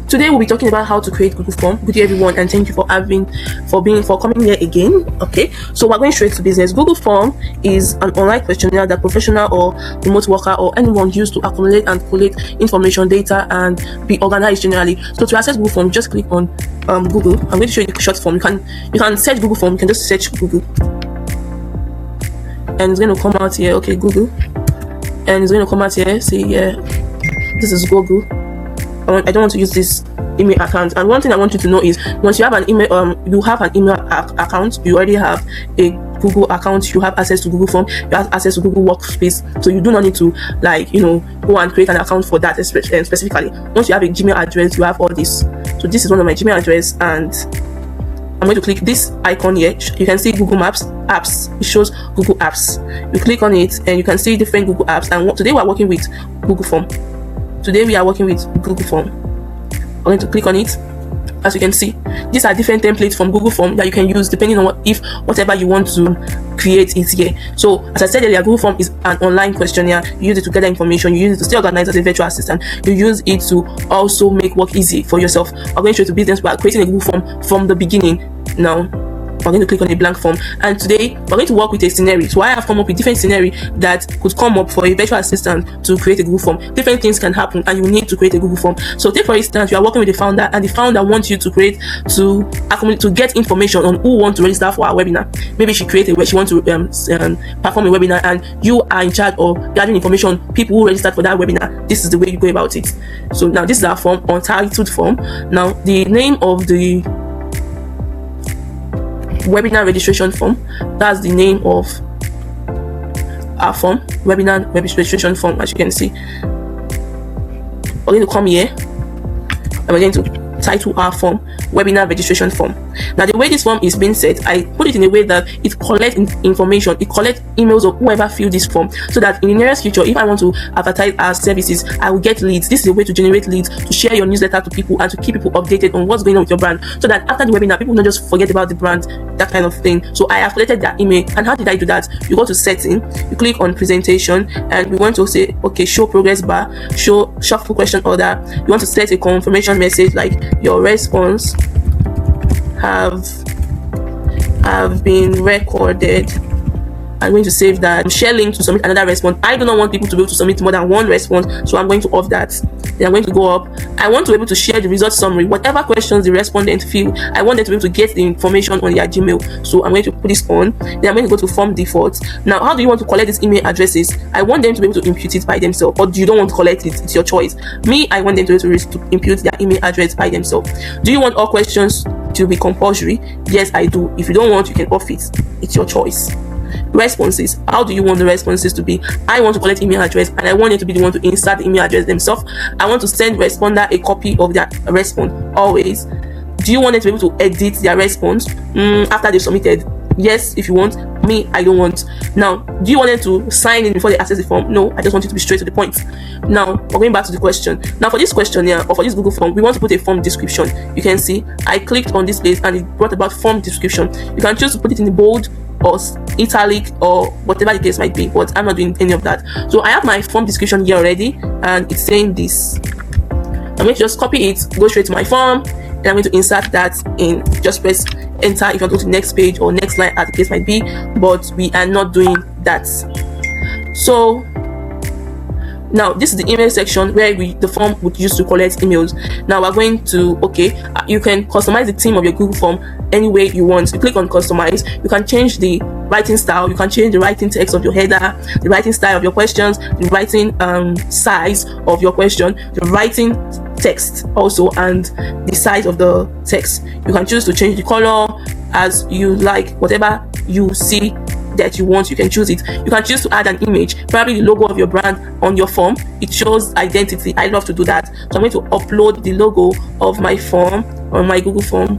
Today we'll be talking about how to create Google form. Good day everyone, and thank you for coming here again. Okay, so we're going straight to business. Google form is an online questionnaire that professional or remote worker or anyone use to accumulate and collate information, data, and be organized generally. So to access Google form, just click on Google. I'm going to show you the short form. You can search Google form. You can just search Google, and it's going to come out here. Okay, Google, and it's going to come out here. See, yeah, this is Google. I don't want to use this email account. And one thing I want you to know is, once you have an email, account, you already have a Google account, you have access to Google form, you have access to Google workspace, so you do not need to go and create an account for that specifically. Once you have a Gmail address, you have all this. So this is one of my Gmail address, and I'm going to click this icon here. You can see Google Maps apps. It shows Google apps. You click on it and you can see different Google apps, and today we are working with Google form. Today we are working with Google form. I'm going to click on it. As you can see, these are different templates from Google form that you can use depending on whatever you want to create is here. So as I said earlier, Google form is an online questionnaire. You use it to gather information, you use it to stay organized as a virtual assistant, you use it to also make work easy for yourself. I'm going straight to business. We are creating a Google form from the beginning. Now we're going to click on a blank form, and today we're going to work with a scenario. So I have come up with different scenario that could come up for a virtual assistant to create a Google form. Different things can happen and you need to create a Google form. So take for instance, you are working with the founder, and the founder wants you to get information on who want to register for our webinar. Maybe she wants to perform a webinar, and you are in charge of gathering information on people who registered for that webinar. This is the way you go about it. So now this is our form, untitled form. Now the name of the webinar registration form, that's the name of our form, webinar registration form. As you can see, we're going to come here and we're going to title our form webinar registration form. Now the way this form is being set, I put it in a way that it collects information, it collects emails of whoever filled this form, so that in the nearest future, if I want to advertise our services, I will get leads. This is a way to generate leads, to share your newsletter to people, and to keep people updated on what's going on with your brand, so that after the webinar, people don't just forget about the brand, that kind of thing. So I have collected that email. And how did I do that? You go to setting, you click on presentation, and we want to say, okay, show progress bar, show shuffle question order. You want to set a confirmation message like your response have been recorded. I'm going to save that. Share link to submit another response. I do not want people to be able to submit more than one response, so I'm going to off that. Then I'm going to go up. I want to be able to share the result summary. Whatever questions the respondent fill, I want them to be able to get the information on their Gmail. So I'm going to put this on. Then I'm going to go to form default. Now, how do you want to collect these email addresses? I want them to be able to impute it by themselves, or you don't want to collect it. It's your choice. Me, I want them to be able to impute their email address by themselves. Do you want all questions to be compulsory? Yes, I do. If you don't want, you can off it. It's your choice. Responses, how do you want the responses to be? I want to collect email address, and I want it to be the one to insert the email address themselves. I want to send responder a copy of their response always. Do you want them to be able to edit their response after they submitted? Yes, if you want. Me, I don't want. Now, do you want them to sign in before they access the form? No, I just want you to be straight to the point. Now, we're going back to the question. Now, for this question here, or for this Google form, we want to put a form description. You can see I clicked on this place and it brought about form description. You can choose to put it in the bold or italic or whatever the case might be, but I'm not doing any of that. So I have my form description here already, and it's saying this. I'm going to just copy it, go straight to my form, and I'm going to insert that in. Just press enter if you want to go to the next page or next line, as the case might be, but we are not doing that. So now this is the email section where the form would use to collect emails. Now we're going to, you can customize the theme of your Google form any way you want. You click on customize. You can change the writing style, you can change the writing text of your header, the writing style of your questions, the writing size of your question, the writing text also, and the size of the text. You can choose to change the color as you like. Whatever you see that you want, you can choose it. You can choose to add an image, probably the logo of your brand on your form. It shows identity. I love to do that. So I'm going to upload the logo of my form on my Google form.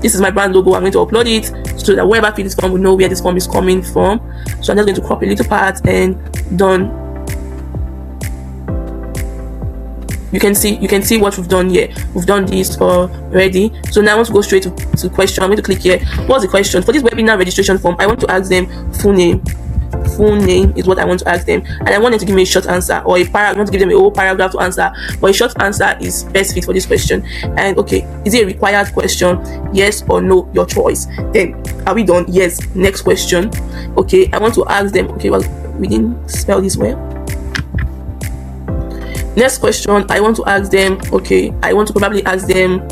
This is my brand logo. I'm going to upload it so that whoever fills this form will know where this form is coming from. So I'm just going to crop a little part and done. You can see what we've done here. We've done this already. So now I want to go straight to question. I'm going to click here. What's the question? For this webinar registration form, I want to ask them full name. full name is what I want to ask them, and I want them to give me a short answer, or a paragraph. I want to give them a whole paragraph to answer, but a short answer is best fit for this question. And okay, is it a required question? Yes or no, your choice. Then are we done? Yes. Next question. Okay, I want to ask them. Okay, well, we didn't spell this well. Next question, I want to ask them. Okay, I want to probably ask them.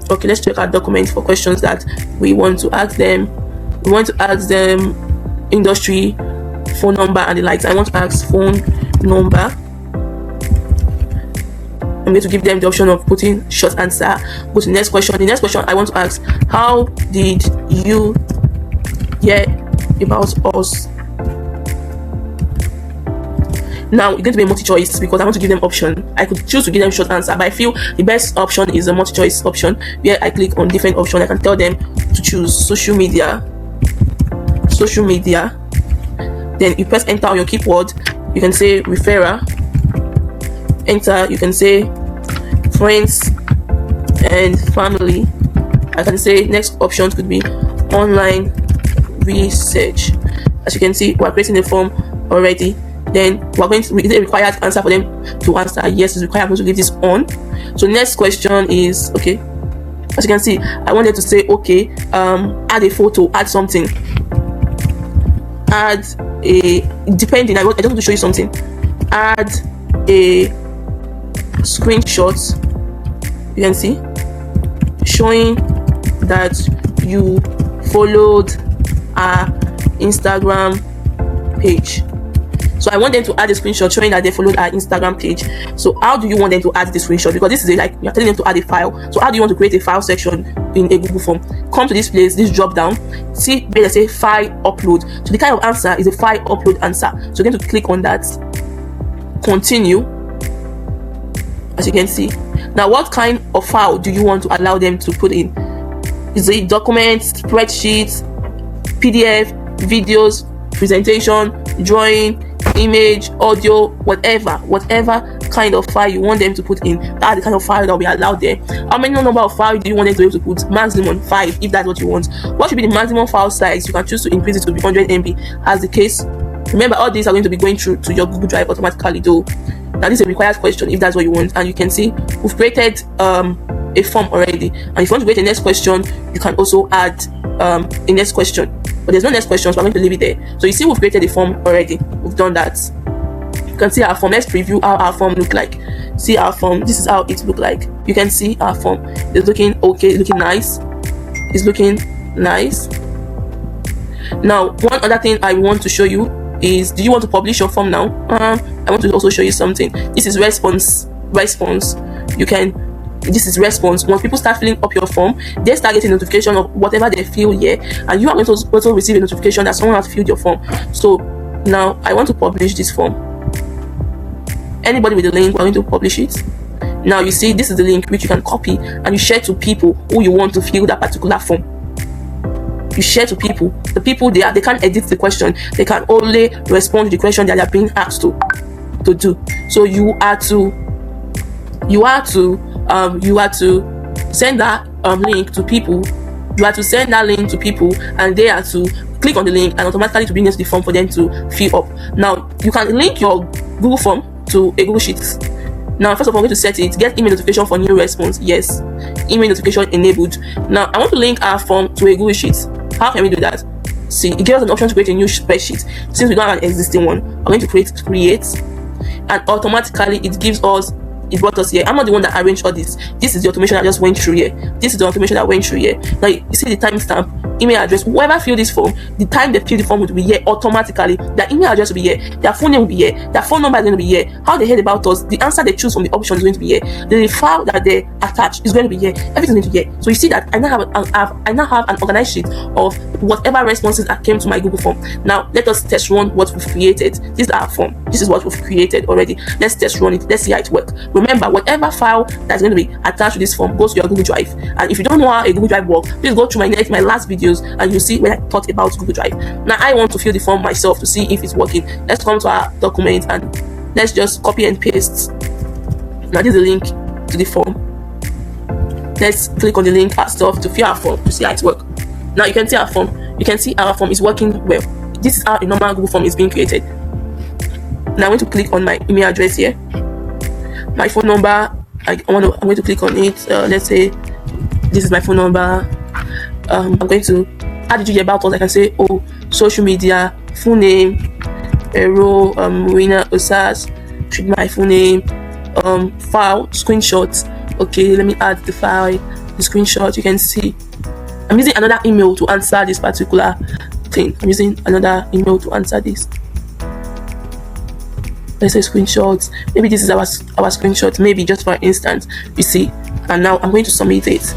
Okay, let's check our document for questions that we want to ask them. We want to ask them industry, phone number, and the likes. I want to ask phone number. I'm going to give them the option of putting short answer. Go to the next question. The next question I want to ask: how did you hear about us? Now it's going to be a multi-choice because I want to give them option. I could choose to give them short answer, but I feel the best option is a multi-choice option where I click on different options. I can tell them to choose social media. Then you press enter on your keyboard. You can say referrer. Enter. You can say friends and family. I can say next option could be online research. As you can see, we're creating a form already. Then we're going to, is it a required answer for them to answer? Yes, it's required. I'm going to leave this on. So next question is, okay, as you can see, I wanted to say, okay, add a photo, add something, add a, depending, I just want to show you something, add a screenshot. You can see showing that you followed our Instagram page. So I want them to add a screenshot showing that they followed our Instagram page. So how do you want them to add the screenshot? Because this is like you're telling them to add a file. So how do you want to create a file section in a Google form? Come to this place, this drop down. See where they say file upload. So the kind of answer is a file upload answer. So you're going to click on that. Continue. As you can see. Now what kind of file do you want to allow them to put in? Is it documents, spreadsheets, PDF, videos, presentation, drawing, image, audio, whatever kind of file you want them to put in? That's the kind of file that we allow there. How many number of files do you want them to be able to put? Maximum 5, if that's what you want. What should be the maximum file size? You can choose to increase it to be 100 MB as the case. Remember, all these are going to be going through to your Google Drive automatically though. Now this is a required question if that's what you want, and you can see we've created a form already, and if you want to create a next question, you can also add a next question. But there's no next question, so I'm going to leave it there. So you see we've created a form already. We've done that. You can see our form. Let's preview how our form look like. See our form. This is how it look like. You can see our form. It's looking okay. It's looking nice. It's looking nice. Now, one other thing I want to show you is, do you want to publish your form now? I want to also show you something. This is response. You can. This is response. Once people start filling up your form, they start getting notification of whatever they fill here, and you are going to also receive a notification that someone has filled your form. So now I want to publish this form. Anybody with the link, we're going to publish it. Now you see this is the link which you can copy and you share to people who you want to fill that particular form. You share to people. The people they can't edit the question. They can only respond to the question that they are being asked to do. So you are to send that link to people. You are to send that link to people, and they are to click on the link and automatically to bring it to the form for them to fill up. Now you can link your Google form to a Google Sheet. Now first of all, I'm going to set it. Get email notification for new response. Yes, email notification enabled. Now I want to link our form to a Google Sheet. How can we do that? See, it gives us an option to create a new spreadsheet. Since we don't have an existing one, I'm going to create, and automatically it gives us. It brought us here. I'm not the one that arranged all this. This is the automation I just went through here. This is the automation that went through here. Now you see the timestamp, email address. Whoever filled this form, the time they filled the form will be here automatically. Their email address will be here. Their phone name will be here. Their phone number is going to be here. How they heard about us, the answer they choose from the option is going to be here. The file that they attach is going to be here. Everything is going to be here. So you see that I now have an organized sheet of whatever responses that came to my Google form. Now let us test run what we've created. This is our form. This is what we've created already. Let's test run it. Let's see how it works. Remember, whatever file that's going to be attached to this form goes to your Google Drive. And if you don't know how a Google Drive works, please go through my last videos and you'll see when I talked about Google Drive. Now I want to fill the form myself to see if it's working. Let's come to our document and let's just copy and paste. Now this is the link to the form. Let's click on the link, our stuff, to fill our form to see how it works. Now you can see our form. You can see our form is working well. this is how a normal Google form is being created. Now I'm going to click on my email address here, my phone number. I'm going to click on it. Let's say this is my phone number. I'm going to, how did you get about us? I can say, oh, social media, full name, ERO, winner, OSAS, should be my full name, file, screenshots. Okay, let me add the file, the screenshot. You can see I'm using another email to answer this particular thing. I'm using another email to answer this. Let's say screenshots. Maybe this is our screenshot, maybe just for instance, you see. And now I'm going to submit it.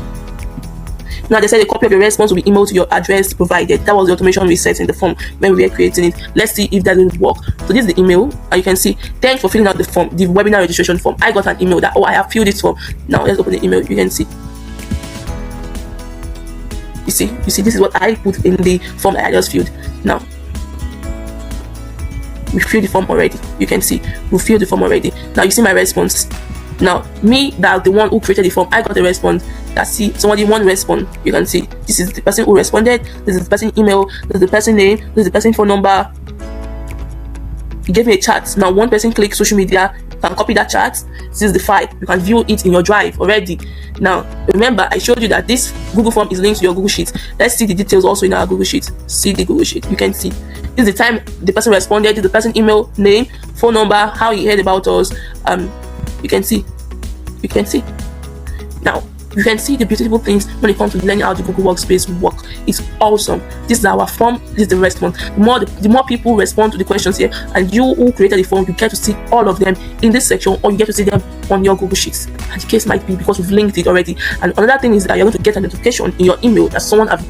Now they said a copy of your response will be emailed to your address provided. That was the automation we set in the form when we were creating it. Let's see if that didn't work. So this is the email, and you can see, thanks for filling out the form, the webinar registration form. I got an email that, oh, I have filled this form. Now let's open the email. You can see. You see, this is what I put in the form that I just filled. Now we filled the form already. You can see we filled the form already. Now you see my response. Now me, that the one who created the form, I got a response. That see somebody one respond. You can see this is the person who responded. This is the person email. This is the person name. This is the person phone number. He gave me a chat. Now one person click social media. You can copy that chat. This is the file. You can view it in your drive already. Now remember, I showed you that this Google form is linked to your Google Sheet. Let's see the details also in our Google Sheet. See the Google Sheet. You can see this is the time the person responded. This is the person email, name, phone number, how he heard about us. You can see. Now you can see the beautiful things when it comes to learning how the Google Workspace work. It's awesome. This is our form. This is the response. The more people respond to the questions here, and you who created the form, you get to see all of them in this section, or you get to see them on your Google Sheets. And the case might be because we've linked it already. And another thing is that you're going to get a notification in your email that someone have